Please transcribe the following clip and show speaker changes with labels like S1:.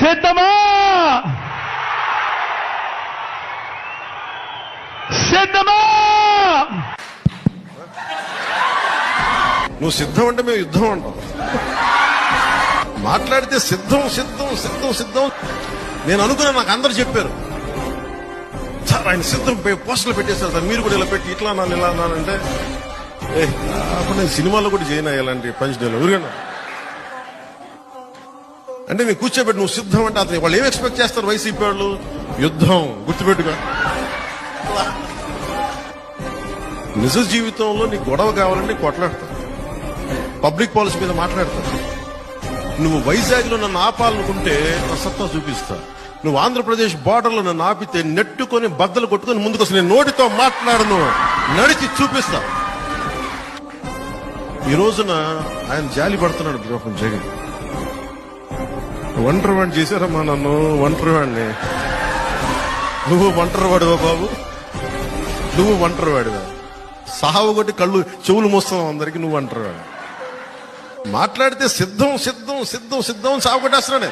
S1: సిద్ధమా? సిద్ధమా?
S2: నువ్వు సిద్ధం అంటే మేము యుద్ధం అంటాం. మాట్లాడితే సిద్ధం సిద్ధం సిద్ధం సిద్ధం. నేను అనుకున్నా, నాకు అందరు చెప్పారు సార్ ఆయన సిద్ధం పోస్టర్లు పెట్టేశారు సార్, మీరు కూడా ఇలా పెట్టి ఇట్లా అన్నాను ఇలా అన్నానంటే అప్పుడు నేను సినిమాలో కూడా చేయను ఇలాంటి పంచడేలు ఊరికన్నా. అంటే నేను కూర్చోబెట్టి నువ్వు సిద్ధం అంటే అతను వాళ్ళు ఏం ఎక్స్పెక్ట్ చేస్తారు వైసీపీ వాళ్ళు? యుద్ధం. గుర్తుపెట్టుగా. నిజ జీవితంలో నీకు గొడవ కావాలంటే కొట్లాడతావు, పబ్లిక్ పాలసీ మీద మాట్లాడతావు. నువ్వు వైజాగ్ లో నన్ను ఆపాలనుకుంటే నా సత్తా చూపిస్తా. నువ్వు ఆంధ్రప్రదేశ్ బార్డర్ లో నన్ను ఆపితే నెట్టుకొని బద్దలు కొట్టుకొని ముందుకు వస్తే నేను నోటితో మాట్లాడను, నడిచి చూపిస్తా. ఈ రోజున ఆయన జాలి పడుతున్నాడు పాపం జగన్. ఒంటరి వాడిని చేశారమ్మా నన్ను, ఒంటరి వాడిని. నువ్వు ఒంటరి వాడివా బాబు? నువ్వు ఒంటరి వాడివా? సావు కొట్టి కళ్ళు చెవులు మోస్తున్నావు అందరికి. నువ్వు ఒంటరి వాడు. మాట్లాడితే సిద్ధం సిద్ధం సిద్ధం సిద్ధం సాగు కొట్టేస్తున్నాడే.